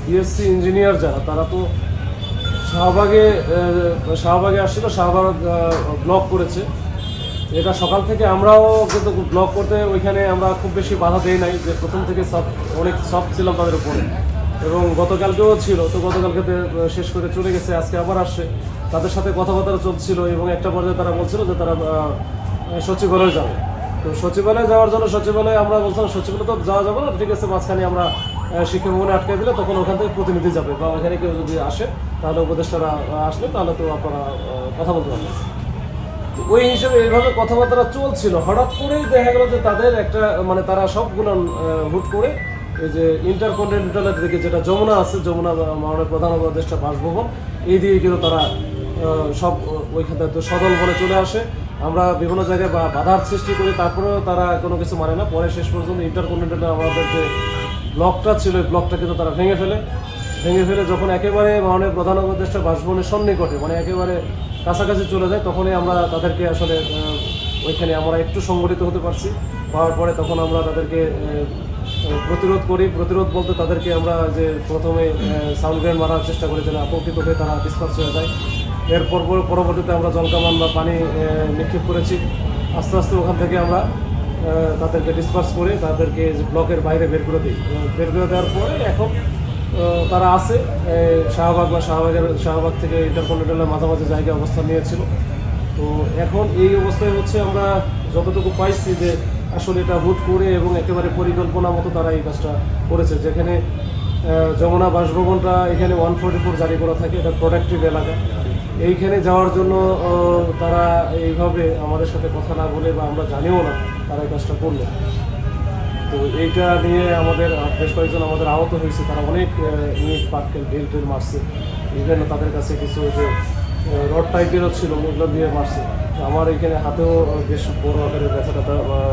BSc engineer যারা তারা তো শাহবাগে আসছিল, শাহবাগ ব্লক করেছে। এটা সকাল থেকে আমরাও কিন্তু ব্লক করতে ওইখানে আমরা খুব বেশি বাধা দেই নাই, যে প্রথম থেকে অনেক সফট ছিলাম তাদের উপরে, এবং গতকালকেও ছিল। তো গতকালকে শেষ করে চলে গেছে, আজকে আবার আসছে। তাদের সাথে কথাবার্তা চলছিল এবং একটা পর্যায়ে তারা বলছিল যে তারা সচিবালয়ে যাবে। তো সচিবালয়ে যাওয়ার জন্য সচিবালয়ে আমরা বলছিলাম সচিবালয়ে তো যাওয়া যাবে না, ঠিক আছে মাঝখানে আমরা শিক্ষা ভবনে আটকে দিলে তখন ওখান থেকে প্রতিনিধি যাবে, বা ওখানে কেউ যদি আসে তাহলে উপদেষ্টারা আসলে তাহলে তো আপনারা কথা বলতে পারবেন। ওই হিসেবে এইভাবে কথাবার্তা চলছিল। হঠাৎ করেই দেখা গেল যে তাদের একটা তারা সবগুলো হুট করে এই যে ইন্টারকন্টিনেন্টালের দিকে যেটা যমুনা আছে, যমুনা মাননীয় প্রধান উপদেষ্টা বাসভবন, এই দিকে কিন্তু তারা সব ওইখান থেকে সদল বলে চলে আসে। আমরা বিভিন্ন জায়গায় বাধার সৃষ্টি করি, তারপরেও তারা কোনো কিছু মানে না। পরে শেষ পর্যন্ত ইন্টারকন্টিনেন্টাল আমাদের যে ব্লকটা ছিল, ওই ব্লকটা কিন্তু তারা ভেঙে ফেলে যখন একেবারে মাননীয় প্রধান উপদেষ্টা বাসভবনের সন্নিকটে একেবারে কাছাকাছি চলে যায়, তখনই আমরা তাদেরকে আসলে ওইখানে আমরা একটু সংগঠিত হতে পারছি। পাওয়ার পরে তখন আমরা তাদেরকে প্রতিরোধ করি। প্রতিরোধ বলতে তাদেরকে আমরা যে প্রথমে সাউন্ড গ্রেনেড মারার চেষ্টা করি, যেন আপত্তিত হয়ে তারা ডিসপার্স হয়ে যায়। এরপর পরবর্তীতে আমরা জলকামান বা পানি নিক্ষেপ করেছি। আস্তে আস্তে ওখান থেকে আমরা তাদেরকে ডিসপার্স করে তাদেরকে ব্লকের বাইরে বের করে দিই। বের করে দেওয়ার পরে এখন তারা আছে শাহবাগ থেকে ইন্টারকন্টিনেন্টালের মাঝামাঝি জায়গায় অবস্থান নিয়েছিল। তো এখন এই অবস্থায় হচ্ছে আমরা যতটুকু পাইছি যে আসলে এটা হুট করে এবং একেবারে পরিকল্পনা মতো তারা এই কাজটা করেছে। যেখানে যমুনা বাসভবনটা এখানে 144 জারি করা থাকে, এটা প্রোটেক্টিভ এলাকা। এইখানে যাওয়ার জন্য তারা এইভাবে আমাদের সাথে কথা না বলে বা আমরা জানিও না তারা এই কাজটা করলো। তো এইটা নিয়ে আমাদের বেশ কয়েকজন আমাদের আহত হয়েছে। তারা অনেক ইট পাটকেল ঢিল মারছে, ইভেন তাদের কাছে কিছু যে রড টাইপেরও ছিল ওগুলো দিয়ে মারছে। আমার এখানে হাতেও বেশ বড় আকারের ব্যথা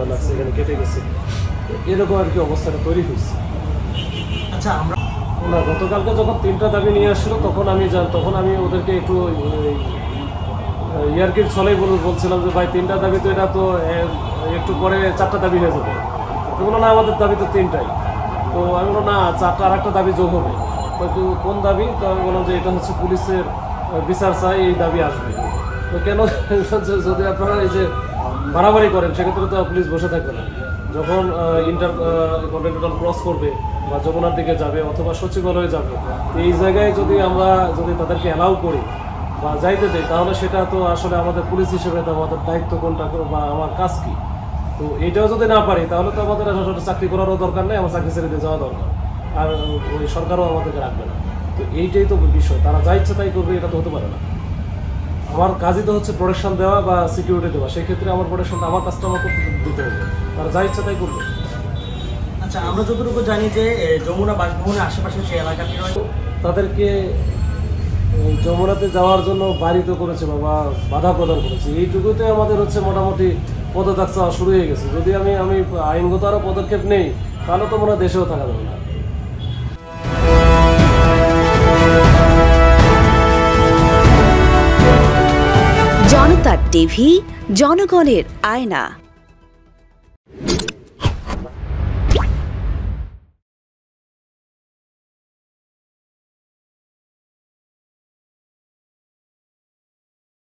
লাগছে, এখানে কেটে গেছে। এরকম আর কি অবস্থাটা তৈরি হয়েছে। আচ্ছা, আমরা না, গতকালকে যখন 3টা দাবি নিয়ে আসছিল তখন আমি ওদেরকে একটু ইয়ারকির ছলেই বলছিলাম যে ভাই 3টা দাবি তো এটা তো একটু পরে 4টা দাবি হয়ে যাবে। তো বললো না, আমাদের দাবি তো 3টাই। তো আমি বললাম না, 4টা আর একটা দাবি যোগ হবে। তো কোন দাবি? তো আমি বললাম যে এটা হচ্ছে পুলিশের বিচার চাই, এই দাবি আসবে। তো কেন যদি আপনারা এই যে বাড়াবাড়ি করেন সেক্ষেত্রে তো পুলিশ বসে থাকবে না। যখন ইন্টারকন্টিনেন্টাল ক্রস করবে বা যমুনার দিকে যাবে অথবা সচিবালয়ে যাবে, এই জায়গায় যদি তাদেরকে অ্যালাউ করি বা যাইতে দেয়, তাহলে সেটা তো আসলে আমাদের পুলিশ হিসেবে তো আমাদের দায়িত্ব কোনটা বা আমার কাজ কী। তো এইটাও যদি না পারি তাহলে তো আমাদের আসলে চাকরি করারও দরকার নেই, আমার চাকরি ছেড়ে দিয়ে যাওয়া দরকার, আর ওই সরকারও আমাদেরকে রাখবে না। তো এইটাই তো বিষয়, তারা যা ইচ্ছে তাই করবে, এটা তো হতে পারে না। আমার কাজই তো হচ্ছে প্রোটেকশন দেওয়া বা সিকিউরিটি দেওয়া। সেই ক্ষেত্রে আমার প্রোটেকশনটা আমার কাজটা আমার করতে দিতে হবে, তারা যা ইচ্ছা তাই করবে। আচ্ছা, আমরা যতটুকু জানি যে যমুনা বাসভবনের আশেপাশে যে এলাকাটি রয়েছে, তাদেরকে যমুনাতে যাওয়ার জন্য বাড়িতে করেছে বা বাধা প্রদান করেছে। এইটুকুতে আমাদের হচ্ছে মোটামুটি পদত্যাগ চাওয়া শুরু হয়ে গেছে। যদি আমি আইনগত আরও পদক্ষেপ নেই তাহলে তো মনে হয় দেশেও থাকা যাবে না। জনতা টিভি, জনগণের আয়না।